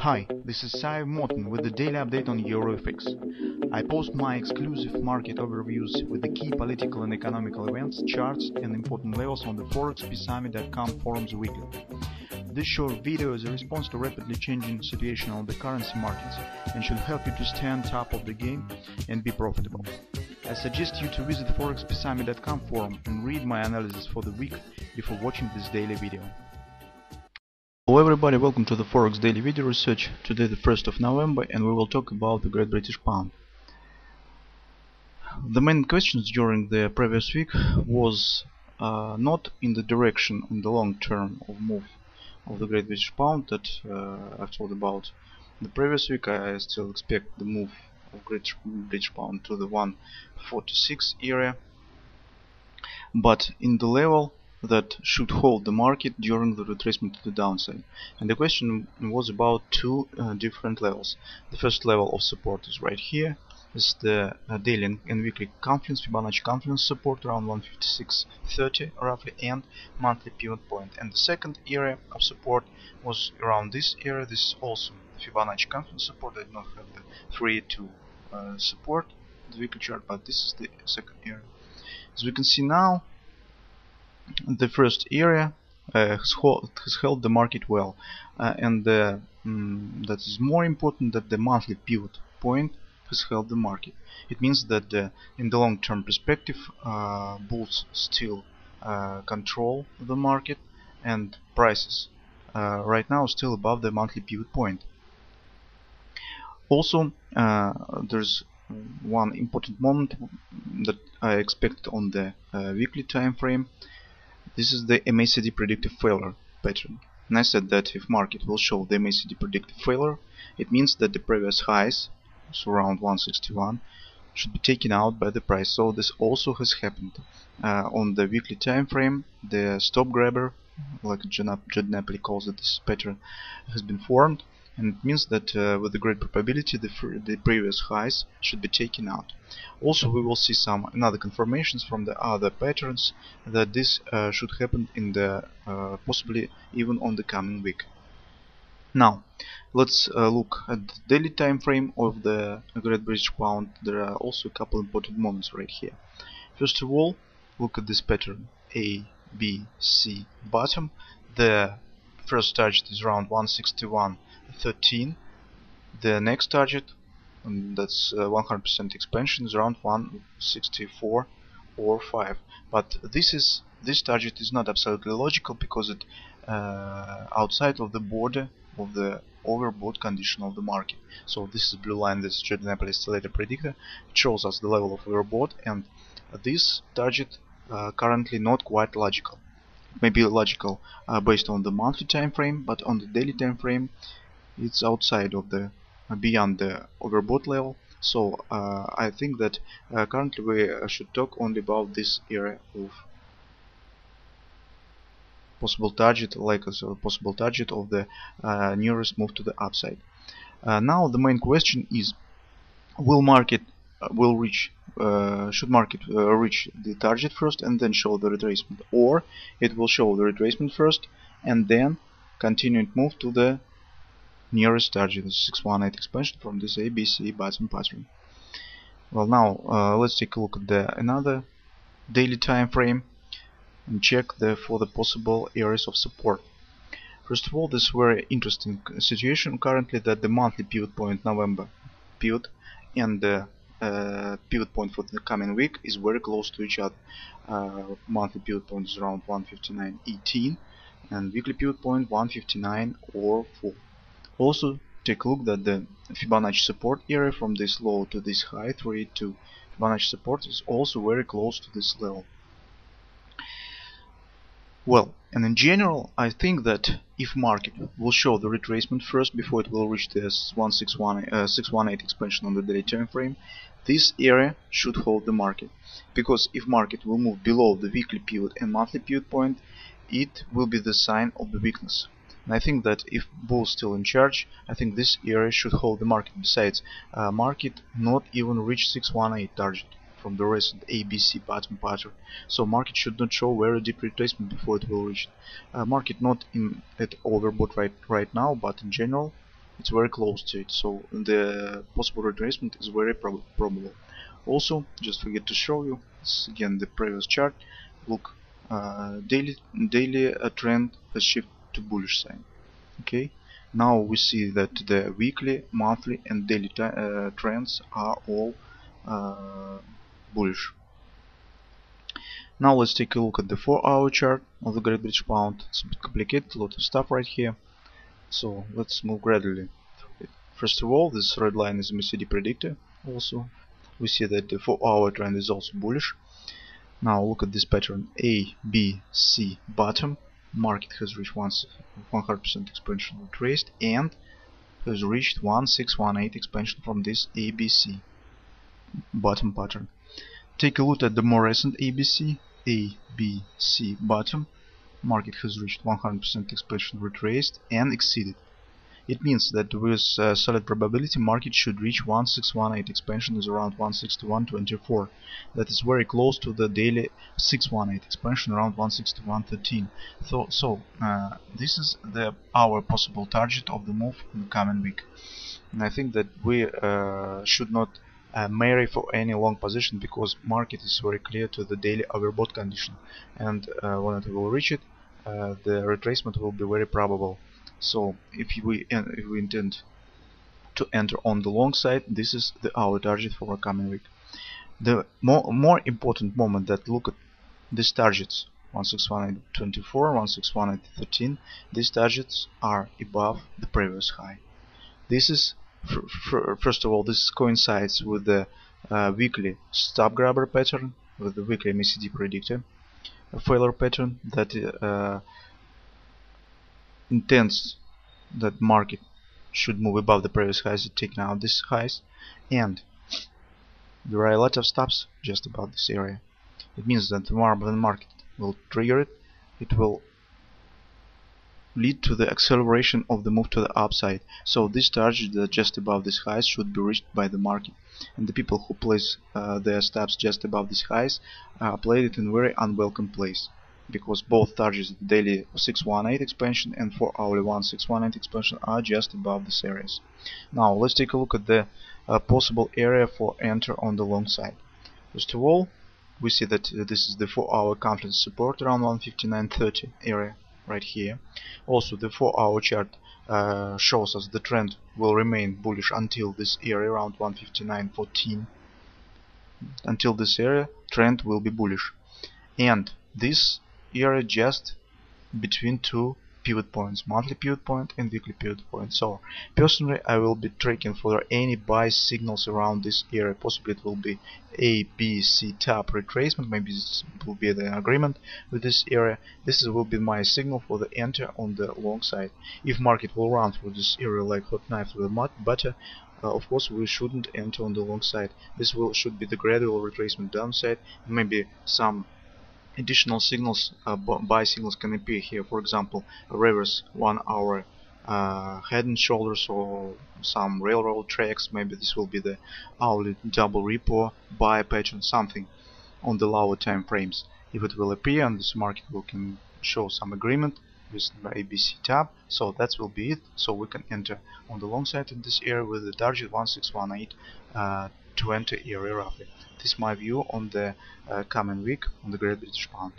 Hi, this is Sive Morten with the daily update on EuroFX. I post my exclusive market overviews with the key political and economical events, charts and important levels on the ForexPeaceArmy.com forums weekly. This short video is a response to rapidly changing situation on the currency markets and should help you to stay on top of the game and be profitable. I suggest you to visit ForexPeaceArmy.com forum and read my analysis for the week before watching this daily video. Hello everybody, welcome to the Forex Daily Video Research. Today the 1st of November and we will talk about the Great British Pound. The main questions during the previous week was not in the direction in the long term of move of the Great British Pound that I've told about. The previous week I still expect the move of Great British Pound to the 146 area, but in the level that should hold the market during the retracement to the downside. And the question was about two different levels. The first level of support is right here. This is the daily and weekly confluence, Fibonacci confluence support around 156.30 roughly, and monthly pivot point. And the second area of support was around this area. This is also Fibonacci confluence support. I did not have the 3-2 support the weekly chart, but this is the second area. As we can see now, the first area has held the market well, and that is more important that the monthly pivot point has held the market. It means that in the long-term perspective, bulls still control the market, and prices right now still above the monthly pivot point. Also, there's one important moment that I expect on the weekly time frame. This is the MACD predictive failure pattern. And I said that if market will show the MACD predictive failure, it means that the previous highs, so around 161, should be taken out by the price. So this also has happened. On the weekly time frame, the stop grabber, like Judd Napoli calls it, this pattern has been formed, and it means that with a great probability the previous highs should be taken out. Also, we will see some another confirmations from the other patterns that this should happen in the possibly even on the coming week. Now, let's look at the daily time frame of the Great British Pound. There are also a couple important moments right here. First of all, look at this pattern A, B, C, bottom. The first target is around 161.13. The next target, that's 100% expansion, is around 164 or 5. But this target is not absolutely logical because it outside of the border of the overbought condition of the market. So this is blue line, this is Judd Napoli later predictor. It shows us the level of overbought, and this target currently not quite logical. Maybe logical based on the monthly time frame, but on the daily time frame it's outside of the beyond the overbought level. So I think that currently we should talk only about this area of possible target, like a possible target of the nearest move to the upside. Now the main question is, will market should market reach the target first and then show the retracement, or it will show the retracement first and then continue to move to the nearest target, the 618 expansion from this ABC bottom pattern. Well, now let's take a look at another daily time frame and check for the possible areas of support. First of all, this is very interesting situation currently, that the monthly pivot point November pivot and the pivot point for the coming week is very close to each other. Monthly pivot point is around 159.18 and weekly pivot point 159 or 4. Also, take a look that the Fibonacci support area from this low to this high, 382 Fibonacci support, is also very close to this level. Well, and in general, I think that if market will show the retracement first before it will reach the 618 expansion on the daily time frame, this area should hold the market. Because if market will move below the weekly pivot and monthly pivot point, it will be the sign of the weakness. And I think that if bulls still in charge, I think this area should hold the market. Besides, market not even reach 618 target from the recent ABC bottom pattern, so market should not show very deep retracement before it will reach. Market not in at overbought right now, but in general it's very close to it, so the possible retracement is very probable. Also, just forget to show you, this again the previous chart. Look, daily trend has shifted to bullish side. Okay, now we see that the weekly, monthly, and daily trends are all bullish. Now let's take a look at the 4-hour chart of the Great British Pound. It's a bit complicated, a lot of stuff right here. So let's move gradually. First of all, this red line is a MACD predictor. Also, we see that the 4-hour trend is also bullish. Now look at this pattern: A, B, C, bottom. Market has reached 100% expansion retraced and has reached 1618 expansion from this ABC bottom pattern. Take a look at the more recent ABC, A, B, C bottom. Market has reached 100% expansion retraced and exceeded. It means that with solid probability market should reach 1618. Expansion is around 161.24. That is very close to the daily 618 expansion around 161.13. So this is our possible target of the move in the coming week. And I think that we should not marry for any long position, because market is very clear to the daily overbought condition, and when it will reach it, the retracement will be very probable. So if we intend to enter on the long side, this is our target for a coming week. The more important moment that look at these targets, 1618.24, 1618.13, these targets are above the previous high. This is first of all, this coincides with the weekly stop grabber pattern, with the weekly MACD predictor failure pattern that intends that market should move above the previous highs, taking out these highs, and there are a lot of stops just above this area. It means that the market will trigger it, it will lead to the acceleration of the move to the upside. So this target that just above these highs should be reached by the market, and the people who place their stops just above these highs played it in a very unwelcome place, because both targets, the daily 618 expansion and 4-hourly 1618 expansion, are just above these areas. Now let's take a look at the possible area for enter on the long side. First of all, we see that this is the 4-hour confidence support around 159.30 area right here. Also, the 4-hour chart shows us the trend will remain bullish until this area around 159.14. Until this area, trend will be bullish, and this area just between two pivot points, monthly pivot point and weekly pivot point. So personally, I will be tracking for any buy signals around this area. Possibly it will be A, B, C top retracement. Maybe this will be the agreement with this area. This will be my signal for the enter on the long side. If market will run through this area like hot knife through the butter, of course we shouldn't enter on the long side. This should be the gradual retracement downside. Maybe some additional signals, buy signals, can appear here. For example, a reverse 1-hour head and shoulders, or some railroad tracks. Maybe this will be the hourly double repo buy pattern, something on the lower time frames. If it will appear, and this market can show some agreement with ABC tab, so that will be it. So we can enter on the long side in this area with the target 1618 to enter area roughly. This is my view on the coming week on the Great British Pound.